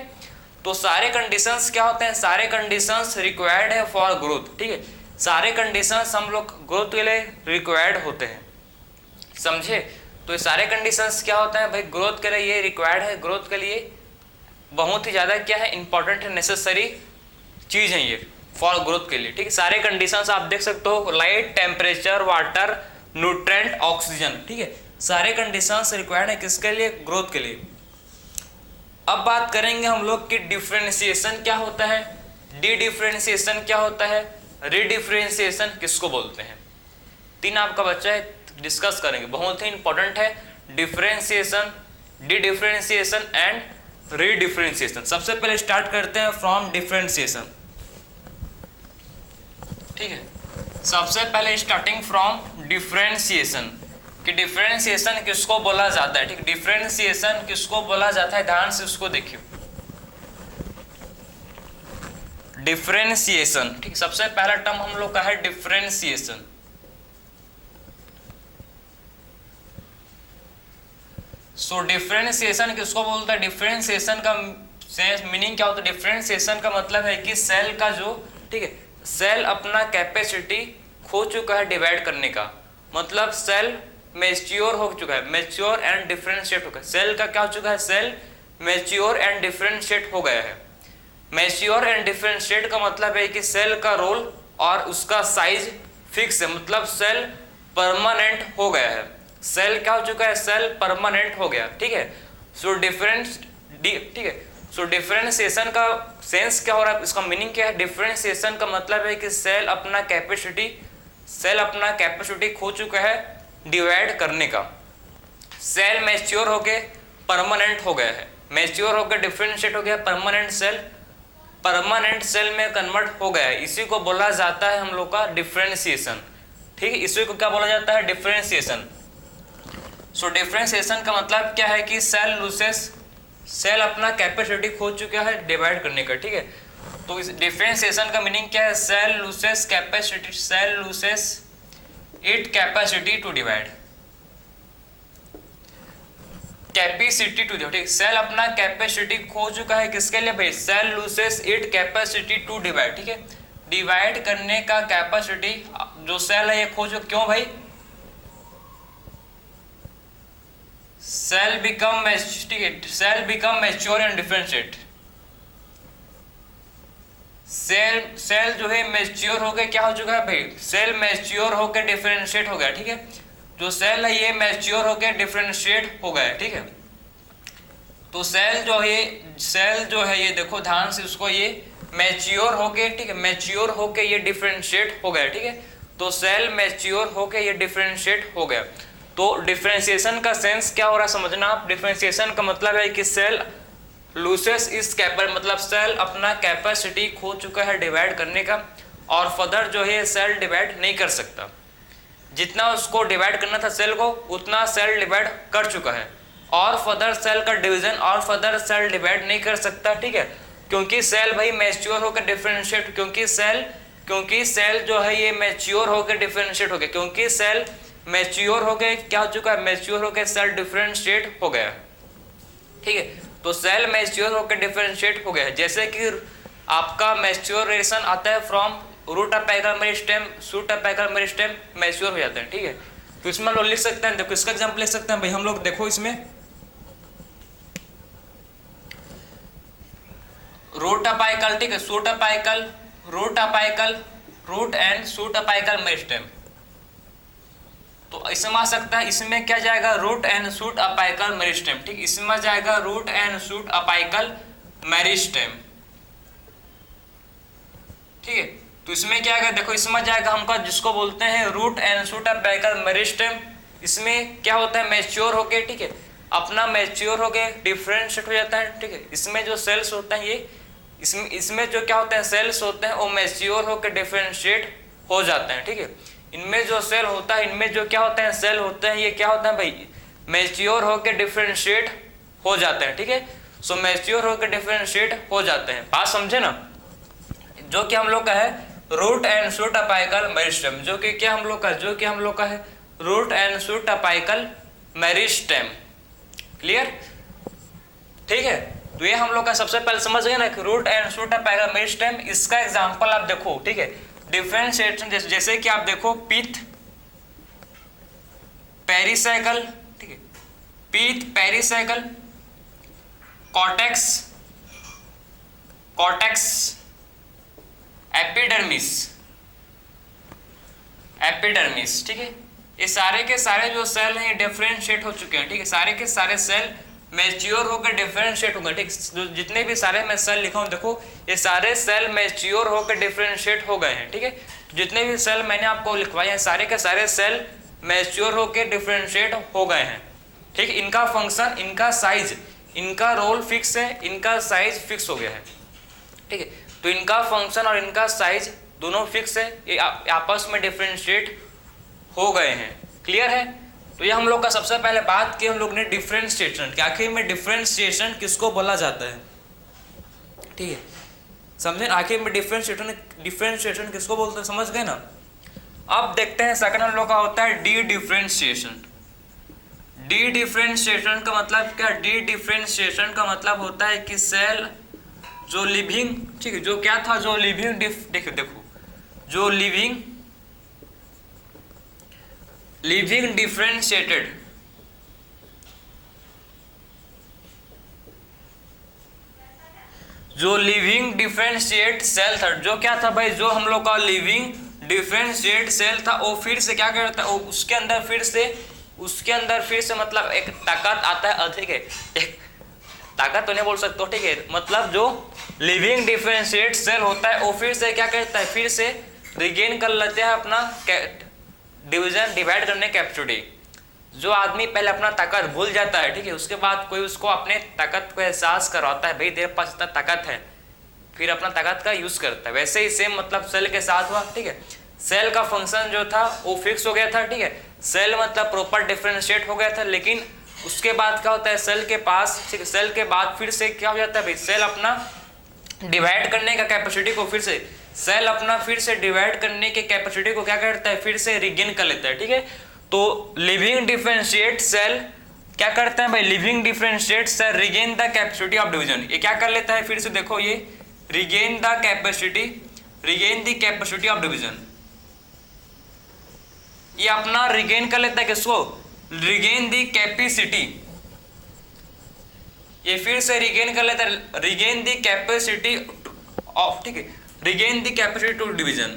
तो सारे कंडीशंस क्या होते हैं, सारे कंडीशंस रिक्वायर्ड है फॉर ग्रोथ, ठीक है। सारे कंडीशंस हम लोग ग्रोथ के लिए रिक्वायर्ड होते हैं, समझे। तो ये सारे कंडीशंस क्या होते हैं भाई, ग्रोथ के लिए ये रिक्वायर्ड है, ग्रोथ के लिए बहुत ही ज़्यादा क्या है, इंपॉर्टेंट है, नेसेसरी चीज़ है ये फॉर ग्रोथ के लिए, ठीक है। सारे कंडीशंस आप देख सकते हो, light, temperature, water, nutrient, oxygen, ठीक है। सारे कंडीशंस रिक्वायर्ड है किसके लिए, ग्रोथ के लिए। अब बात करेंगे हम लोग कि डिफरेंशिएशन क्या होता है, डी डिफरेंशिएशन क्या होता है, रीडिफरेंशिएशन किसको बोलते हैं। तीन आपका बच्चा है, डिस्कस करेंगे, बहुत ही इंपॉर्टेंट है, डिफरेंशिएशन, डी डिफरेंशिएशन एंड रीडिफरेंशिएशन। सबसे पहले स्टार्ट करते हैं फ्रॉम डिफरेंशिएशन, ठीक है। सबसे पहले स्टार्टिंग फ्रॉम डिफरेंशिएशन, कि डिफरेंशिएशन किसको बोला जाता है, ठीक, डिफरेंशिएशन किसको बोला जाता है, ध्यान से उसको देखिए। डिफरेंशिएशन, ठीक, सबसे पहला टर्म हम लोग का है डिफरेंशिएशन। सो डिफरेंशिएशन किसको बोलता है, डिफरेंशिएशन का मीनिंग क्या होता है, डिफरेंशिएशन का मतलब है कि सेल का जो, ठीक है, सेल अपना कैपेसिटी खो चुका है डिवाइड करने का, मतलब सेल मैच्योर हो चुका है, मैच्योर एंड डिफरेंशिएट हो गया, सेल का क्या हो चुका है, सेल मैच्योर एंड डिफरेंशिएट हो गया है। मैच्योर एंड डिफरेंशिएट का मतलब है कि सेल का रोल और उसका साइज फिक्स है, मतलब सेल परमानेंट हो गया है। सेल क्या हो चुका है, सेल परमानेंट हो गया, ठीक है। सो डिफरेंस, ठीक है, सो डिफरेंशिएशन का सेंस क्या हो रहा है, इसका मीनिंग क्या है, डिफरेंशिएशन का मतलब है कि सेल अपना कैपेसिटी खो चुका है डिवाइड करने का। सेल मैच्योर होके परमानेंट हो गया है, मैच्योर होकर डिफरेंशिएट हो गया, परमानेंट सेल में कन्वर्ट हो गया है, इसी को बोला जाता है हम लोग का डिफरेंशिएशन, ठीक है। इसी को क्या बोला जाता है, डिफरेंशिएशन। सो डिफरेंशिएशन का मतलब क्या है कि सेल अपना कैपेसिटी खो चुका है डिवाइड करने का, ठीक है। तो इस डिफरेंशिएशन का मीनिंग क्या है, cell loses it capacity to divide, capacity to, ठीक, सेल अपना कैपेसिटी खो चुका है किसके लिए भाई, cell loses it capacity to divide, ठीक है। डिवाइड करने का कैपेसिटी जो सेल है ये खो चुका, क्यों भाई, cell become mature and differentiate, cell जो है मैच्योर हो गया, क्या हो चुका है भाई, सेल मैच्योर होकर डिफरेंशिएट हो गया, ठीक है। जो सेल है ये मैच्योर होकर डिफरेंशिएट हो गया, ठीक है। तो सेल जो है ये देखो ध्यान से उसको, ये मैच्योर होके, ठीक है, मैच्योर होके ये डिफरेंशिएट हो गया, ठीक है। तो सेल मैच्योर होके ये डिफरेंशिएट हो गया। तो डिफरेंशिएशन का सेंस क्या हो रहा है समझना आप, डिफरेंशिएशन का मतलब है कि सेल लूसेस इस मतलब सेल अपना कैपेसिटी खो चुका है डिवाइड करने का, और फर्दर जो है सेल डिवाइड नहीं कर सकता, जितना उसको डिवाइड करना था सेल को उतना सेल डिवाइड कर चुका है, और फर्दर सेल का डिवीजन और फर्दर सेल डिवाइड नहीं कर सकता, ठीक है। क्योंकि सेल भाई मैच्योर होकर डिफरेंशिएट, क्योंकि सेल जो है ये मैच्योर होकर डिफरेंशिएट हो गया, क्योंकि सेल मैच्योर हो गए, क्या हो चुका है, मैच्योर होकर सेल डिफरेंशिएट हो गया, ठीक है। तो सेल मैच्योर होकर डिफरेंशिएट हो गया, जैसे कि आपका मैच्योरेशन आता है from root apical meristem, shoot apical meristem mature हो जाते हैं, ठीक है। तो इसमें हम लोग लिख सकते हैं, देखो इसका एग्जांपल लिख सकते हैं भाई हम लोग, देखो इसमें रूट अपेकल, ठीक है, root and shoot apical meristem, तो इसमें आ सकता है, इसमें क्या जाएगा, root and shoot apical meristem, ठीक, इसमें जाएगा root and shoot apical meristem, ठीक है। तो इसमें क्या आएगा, देखो इसमें जाएगा हमका जिसको बोलते हैं root and shoot apical meristem, इसमें क्या होता है, मैच्योर हो गए, ठीक है, अपना मैच्योर हो गए डिफरेंशिएट हो जाता है, ठीक है। इसमें जो सेल्स होते हैं ये इसमें जो क्या होते हैं सेल्स होते हैं वो मैच्योर होकर डिफरेंशिएट हो जाते हैं, ठीक है। इनमें जो सेल होता है, इनमें जो क्या होते हैं सेल होते हैं, ये क्या होता है भाई, मैच्योर होकर डिफरेंशिएट हो जाते हैं, ठीक है। सो मैच्योर होकर डिफरेंशिएट हो जाते हैं, बात समझे ना, जो कि हम लोग का है root and shoot apical meristem, जो कि क्या हम लोग का है root and shoot apical meristem, clear, ठीक है। तो ये हम लोग का सबसे पहले समझ गए ना कि root and shoot apical meristem, इसका एग्जांपल आप देखो, ठीक है, डिफरेंशिएशन जैसे कि आप देखो पीथ पेरिसाइकल, ठीक है, पीथ पेरिसाइकल, कॉर्टेक्स एपिडर्मिस, ठीक है। ये सारे के सारे जो सेल हैं डिफरेंशिएट हो चुके हैं, ठीक है, सारे के सारे सेल मैच्योर होकर डिफरेंशिएट होंगे, ठीक, जितने भी सारे मैं सेल लिखा हूं देखो ये सारे सेल मैच्योर होकर डिफरेंशिएट हो गए हैं, ठीक है। जितने भी सेल मैंने आपको लिखवाए हैं सारे के सारे सेल मैच्योर होकर डिफरेंशिएट हो गए हैं, ठीक। इनका फंक्शन, इनका साइज, इनका रोल फिक्स है, इनका साइज फिक्स हो गया है, ठीक है। तो इनका फंक्शन और इनका साइज दोनों फिक्स है, ये आपस में डिफरेंशिएट हो गए हैं, क्लियर है। तो ये हम लोग का सबसे पहले बात की हम लोग ने डिफरेंशिएशन कि आखिर में डिफरेंशिएशन किसको बोला जाता है, ठीक है, समझे, आखिर में डिफरेंशिएशन किसको बोलते हैं, समझ गए ना। अब देखते हैं सेकंड हम लोग का होता है डी डिफरेंशिएशन। डी डिफरेंशिएशन का मतलब क्या, डी डिफरेंशिएशन का मतलब होता है कि सेल जो लिविंग, ठीक है, जो क्या था, जो लिविंग देखो जो लिविंग डिफरेंशिएटेड, जो लिविंग डिफरेंशिएट सेल था, जो क्या था भाई, जो हम लोग का लिविंग डिफरेंशिएट सेल था, वो फिर से क्या करता है, उसके अंदर फिर से मतलब एक ताकत आता है अधिक है, एक ताकत तो नहीं बोल सकते, ठीक है, मतलब जो लिविंग डिफरेंशिएट सेल होता है वो फिर से क्या करता है, फिर से रिगेन कर लेते हैं अपना डिवाइड करने कैपेसिटी। जो आदमी पहले अपना ताकत भूल जाता है, ठीक है, उसके बाद कोई उसको अपने ताकत को एहसास करवाता है, भाई तेरे पास इतना ताकत है, फिर अपना ताकत का यूज करता है। वैसे ही सेम मतलब सेल के साथ हुआ, ठीक है। सेल का फंक्शन जो था वो फिक्स हो गया था, ठीक है, सेल मतलब प्रॉपर डिफरेंशिएट हो गया था, लेकिन उसके बाद क्या होता है, सेल के पास, ठीक है, सेल के बाद फिर से क्या हो जाता है भाई, सेल अपना डिवाइड करने का कैपेसिटी को फिर से डिवाइड करने के कैपेसिटी को क्या करता है, फिर से रिगेन कर लेता है, ठीक है। तो लिविंग डिफरेंशिएट सेल क्या करता है भाई, living differentiate cell regain the capacity of division. ये क्या कर लेता है, फिर से देखो, ये regain the capacity of division, ये अपना रिगेन कर लेता है किसको, रिगेन द कैपेसिटी, ये फिर से रिगेन कर लेता है, रिगेन द कैपेसिटी ऑफ, ठीक है, regain the capacity to division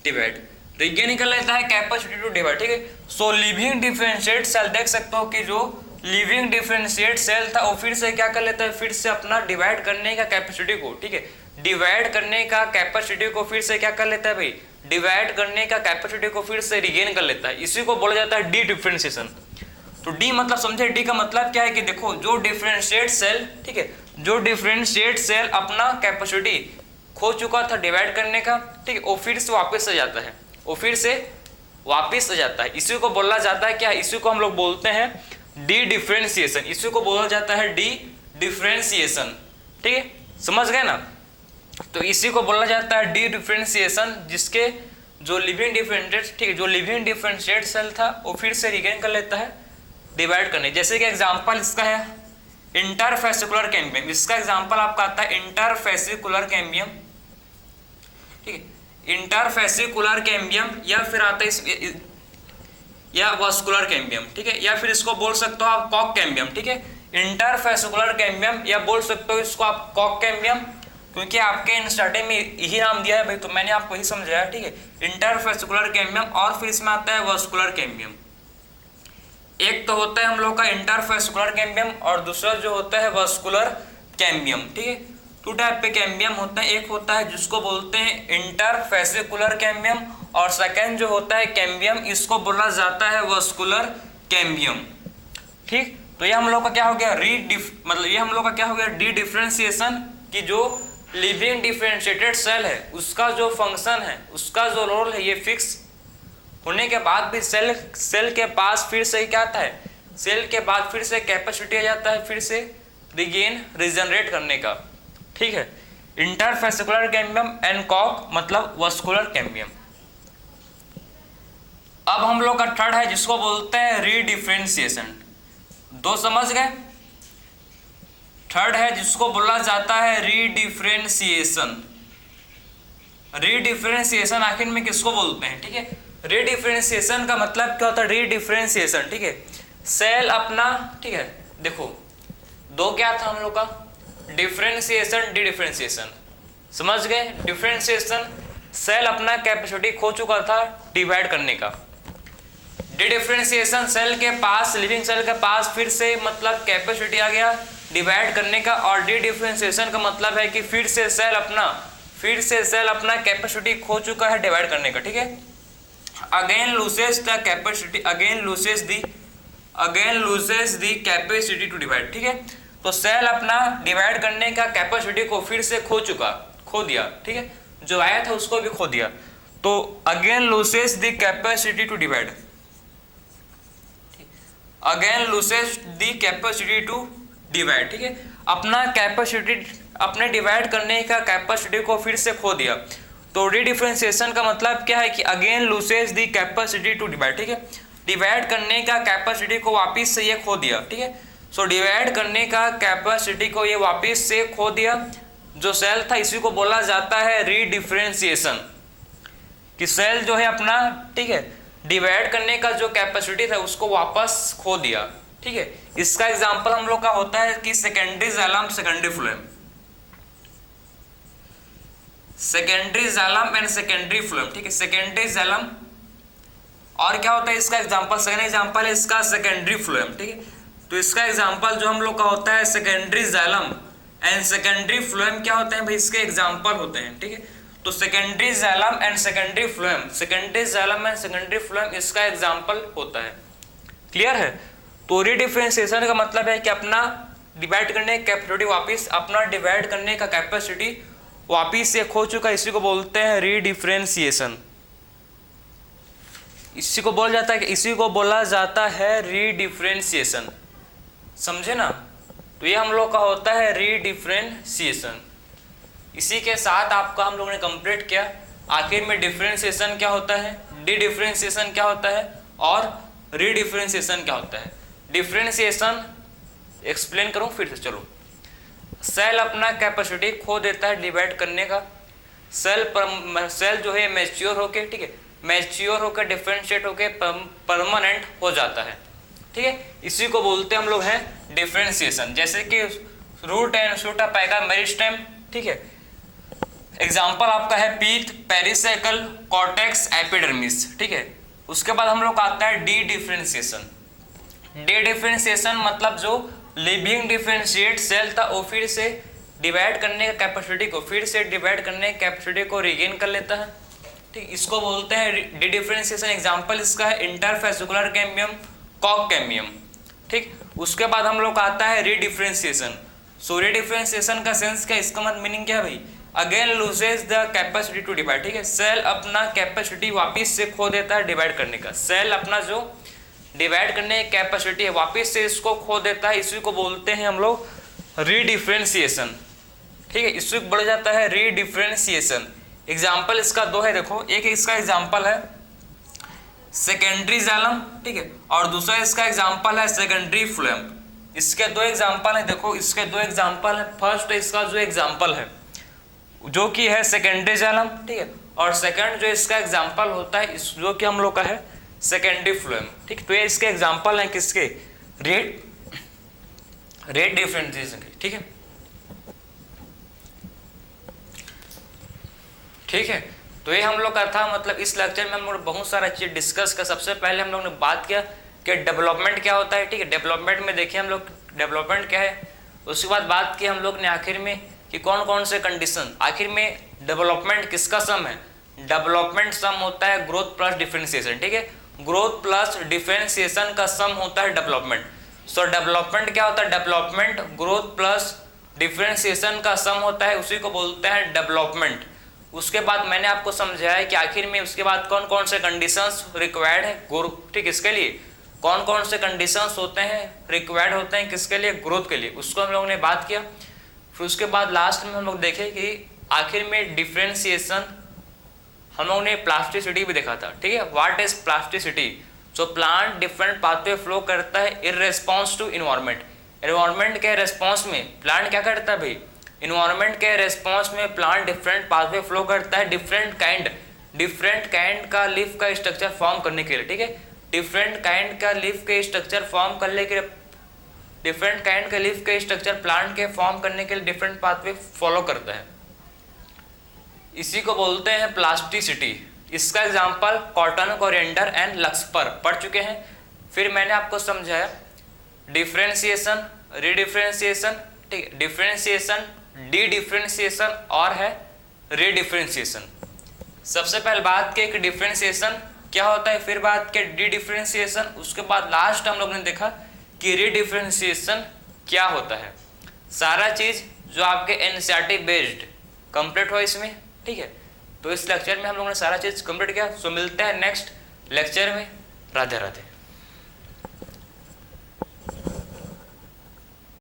divide, regain कर लेता है कैपेसिटी टू डिवाइड, ठीक है। सो लिविंग डिफरेंशिएट सेल देख सकते हो कि जो लिविंग डिफरेंशिएट सेल था वो फिर से क्या कर लेता है, फिर से अपना डिवाइड करने का कैपेसिटी को, ठीक है, डिवाइड करने का कैपेसिटी को फिर से क्या कर लेता है भाई, डिवाइड करने का कैपेसिटी को फिर से रिगेन कर लेता है। इसी को बोला जाता है डी डिफरेंशिएशन। तो डी मतलब समझे, डी का मतलब क्या है कि देखो, जो डिफरेंशिएट सेल, ठीक है, जो डिफरेंशिएट सेल अपना कैपेसिटी खो चुका था डिवाइड करने का, ठीक है, वो फिर से वापस आ जाता है, इसी को बोला जाता है क्या, इसी को हम लोग बोलते हैं डी डिफरेंशिएशन, इसी को बोला जाता है डी डिफरेंशिएशन, ठीक है, समझ गए ना। तो इसी को बोला जाता है डी डिफरेंशिएशन, जिसके जो लिविंग डिफरेंशिएट, ठीक है, जो लिविंग डिफरेंशिएट सेल था वो फिर से रिगेन कर लेता है डिवाइड करने। जैसे कि एग्जांपल इसका है इंटरफेसिकुलर कैम्बियम, इसका एग्जांपल आपका आता है इंटरफेसिकुलर कैम्बियम, ठीक है, इंटरफेसिकुलर कैम्बियम, या फिर आता है या वास्कुलर कैम्बियम, ठीक है, या फिर इसको बोल सकते हो आप कॉक कैम्बियम, ठीक है, इंटरफेसिकुलर कैम्बियम, या बोल सकते हो इसको आप कॉक कैम्बियम, क्योंकि आपके स्टार्टिंग में यही नाम दिया है भाई, तो मैंने आपको यही समझाया, ठीक है, इंटरफेसिकुलर कैम्बियम। और फिर इसमें आता है वास्कुलर कैम्बियम। एक तो होता है हम लोग का इंटरफेसिकुलर कैम्बियम और दूसरा जो होता है वास्कुलर कैम्बियम, ठीक है। टू टाइप पे कैम्बियम होता है, एक होता है जिसको बोलते हैं इंटरफेसिकुलर कैम्बियम, और सेकेंड जो होता है कैम्बियम, इसको बोला जाता है वास्कुलर कैम्बियम, ठीक। तो ये हम लोग का क्या हो गया, ये हम लोग का क्या हो गया, डी डिफरेंशिएशन, कि जो लिविंग डिफरेंशिएटेड सेल है उसका जो फंक्शन है, उसका जो रोल है, ये फिक्स होने के बाद भी सेल के पास फिर से क्या आता है, सेल के बाद फिर से कैपेसिटी आ जाता है, फिर से रिजनरेट करने का, ठीक है। इंटरफेसिकुलर कैम्बियम एंड कॉक मतलब वास्कुलर कैम्बियम। अब हम लोग का थर्ड है जिसको बोलते हैं रीडिफरेंशिएशन। दो समझ गए। थर्ड है जिसको बोला जाता है रीडिफरेंशिएशन। रीडिफरेंशिएशन आखिर में किसको बोलते हैं, ठीक है। रीडिफरेंशिएशन का मतलब क्या होता है, रीडिफरेंशिएशन, ठीक है, सेल अपना, ठीक है, देखो दो क्या था हम लोग का, डिफरेंशिएशन डी डिफरेंशिएशन, समझ गए। डिफरेंशिएशन सेल अपना कैपेसिटी खो चुका था डिवाइड करने का, डी डिफरेंशिएशन सेल के पास, लिविंग सेल के पास फिर से मतलब कैपेसिटी आ गया डिवाइड करने का, और डी डिफरेंशिएशन का मतलब है कि फिर से सेल अपना कैपेसिटी खो चुका है डिवाइड करने का, ठीक है। Again loses the capacity, again loses the capacity to divide, ठीक है। तो सेल अपना डिवाइड करने का कैपेसिटी को फिर से खो दिया, ठीक है, जो आया था उसको भी खो दिया, तो again loses the capacity to divide, again loses the capacity to divide, ठीक है, अपना कैपेसिटी, अपने डिवाइड करने का कैपेसिटी को फिर से खो दिया। तो रीडिफरेंशिएशन का मतलब क्या है कि again loses the capacity to divide, ठीक है, डिवाइड करने का कैपेसिटी को वापस से ये खो दिया, ठीक है। सो डिवाइड करने का कैपेसिटी को ये वापस से खो दिया जो सेल था, इसी को बोला जाता है रीडिफरेंशिएशन, कि सेल जो है अपना, ठीक है, डिवाइड करने का जो कैपेसिटी था उसको वापस खो दिया, ठीक है। इसका एग्जांपल हम लोग का होता है कि secondary xylem secondary phloem, secondary xylem and secondary phloem, ठीक है। सेकेंडरी जाइलम और क्या होता है इसका एग्जांपल, सेकेंड एग्जांपल है इसका सेकेंडरी फ्लोएम, ठीक है। तो इसका एग्जांपल जो हम लोग का होता है secondary xylem and secondary phloem क्या होते हैं भाई, इसके एग्जांपल होते हैं, ठीक है। तो secondary xylem and secondary phloem, secondary xylem and secondary phloem इसका एग्जांपल होता है। क्लियर है। तो रीडिफरेंशिएशन का मतलब है कि अपना डिवाइड करने की कैपेसिटी वापिस, अपना डिवाइड करने का कैपेसिटी वापिस से खो चुका, इसी को बोलते हैं रीडिफरेंशिएशन। इसी को बोला जाता है, इसी को बोला जाता है रीडिफरेंशिएशन, समझे ना। तो ये हम लोग का होता है रीडिफरेंशिएशन। इसी के साथ आपका हम लोगों ने कंप्लीट किया। आखिर में डिफरेंशिएशन क्या होता है, डी डिफरेंशिएशन क्या होता है और रीडिफरेंशिएशन क्या होता है। डिफरेंशिएशन एक्सप्लेन करूं फिर से, चलो। सेल अपना कैपेसिटी खो देता है डिवाइड करने का। सेल जो है मैच्योर होके, ठीक है, मैच्योर होकर डिफरेंशिएट होकर परमानेंट हो जाता है, ठीक है। इसी को बोलते हैं हम लोग हैं डिफरेंशिएशन। जैसे कि root and shoot apical meristem, ठीक है। एग्जांपल आपका है पीथ, पेरिसाइकल, कॉर्टेक्स, एपिडर्मिस, ठीक है। उसके बाद हम लोग आता है डी डिफरेंशिएशन। डी डिफरेंशिएशन मतलब जो लिविंग डिफरेंशिएट सेल था वो फिर से डिवाइड करने का कैपेसिटी को, फिर से डिवाइड करने की कैपेसिटी को रिगेन कर लेता है, ठीक। इसको बोलते हैं डी डिफरेंशिएशन। एग्जांपल इसका है इंटरफेसिकुलर कैम्बियम, कॉक कैम्बियम, ठीक। उसके बाद हम लोग आता है रीडिफरेंशिएशन। सो रीडिफरेंशिएशन का सेंस क्या, इसका मतलब मीनिंग क्या है भाई, again loses the capacity to divide, ठीक है। सेल अपना कैपेसिटी वापिस से खो देता है डिवाइड करने का। सेल अपना जो डिवाइड करने की कैपेसिटी है वापिस से इसको खो देता है, इसी को बोलते हैं हम लोग रीडिफरेंशिएशन, ठीक है। इससे बढ़ जाता है रीडिफरेंशिएशन। एग्जाम्पल इसका दो है, देखो। एक इसका एग्जाम्पल है सेकेंडरी जाइलम, ठीक है, और दूसरा इसका एग्जाम्पल है सेकेंडरी फ्लोएम। इसके दो एग्जाम्पल है, देखो इसके दो एग्जाम्पल है। फर्स्ट इसका जो एग्जाम्पल है जो कि है सेकेंडरी जाइलम, ठीक है, और सेकंड जो इसका एग्जाम्पल होता है इस जो कि हम लोग का है सेकेंडरी फ्लोएम, ठीक। तो ये इसके एग्जाम्पल हैं किसके, रेट डिफरेंशिएशन के, ठीक है, ठीक है। तो ये हम लोग का था, मतलब इस लेक्चर में हम लोग बहुत सारा चीज डिस्कस किया। सबसे पहले हम लोग ने बात किया कि डेवलपमेंट क्या होता है, ठीक है। डेवलपमेंट में देखिए हम लोग डेवलपमेंट क्या है। उसके बाद बात की हम लोग ने आखिर में कि कौन कौन से कंडीशन, आखिर में डेवलपमेंट किसका सम है, डेवलपमेंट सम होता है ग्रोथ प्लस डिफरेंशिएशन, ठीक है। ग्रोथ प्लस डिफरेंशिएशन का सम होता है डेवलपमेंट। सो डेवलपमेंट क्या होता है, डेवलपमेंट ग्रोथ प्लस डिफरेंशिएशन का सम होता है, उसी को बोलते हैं डेवलपमेंट। उसके बाद मैंने आपको समझाया कि आखिर में उसके बाद कौन कौन से कंडीशंस रिक्वायर्ड है, ठीक, इसके लिए कौन कौन से कंडीशंस होते हैं, रिक्वायर्ड होते हैं किसके लिए, ग्रोथ के लिए, उसको हम लोगों ने बात किया। फिर उसके बाद लास्ट में हम लोग देखे कि आखिर में डिफरेंशिएशन हम लोगों ने प्लास्टिसिटी भी देखा था, ठीक है। व्हाट इज प्लास्टिसिटी, जो प्लांट डिफरेंट पाथवे फ्लो करता है in response to environment. Environment के रिस्पॉन्स में प्लांट क्या करता है भाई, इन्वायरमेंट के रिस्पॉन्स में प्लांट डिफरेंट पाथवे फ्लो करता है डिफरेंट काइंड का लीफ का स्ट्रक्चर फॉर्म करने के लिए, ठीक है। डिफरेंट काइंड का लीफ के स्ट्रक्चर फॉर्म करने के लिए, डिफरेंट काइंड के लीफ के स्ट्रक्चर प्लांट के फॉर्म करने के लिए डिफरेंट पाथवे फॉलो करता है, इसी को बोलते हैं प्लास्टिसिटी। इसका एग्जांपल कॉटन, कोरिएंडर एंड लक्सपर पढ़ चुके हैं। फिर मैंने आपको समझाया डिफरेंशिएशन, रीडिफरेंशिएशन, ठीक है, डिफरेंशिएशन, डी डिफरेंशिएशन और है रीडिफरेंशिएशन। सबसे पहले बात की कि डिफरेंशिएशन क्या होता है, फिर बात की डी डिफरेंशिएशन, उसके बाद लास्ट हम लोग ने देखा कि रीडिफरेंशिएशन क्या होता है। सारा चीज जो आपके एनसीईआरटी बेस्ड कंप्लीट हो इसमें, ठीक है। तो इस लेक्चर में हम लोगों ने सारा चीज कंप्लीट किया। सो मिलते हैं नेक्स्ट लेक्चर में। राधे राधे।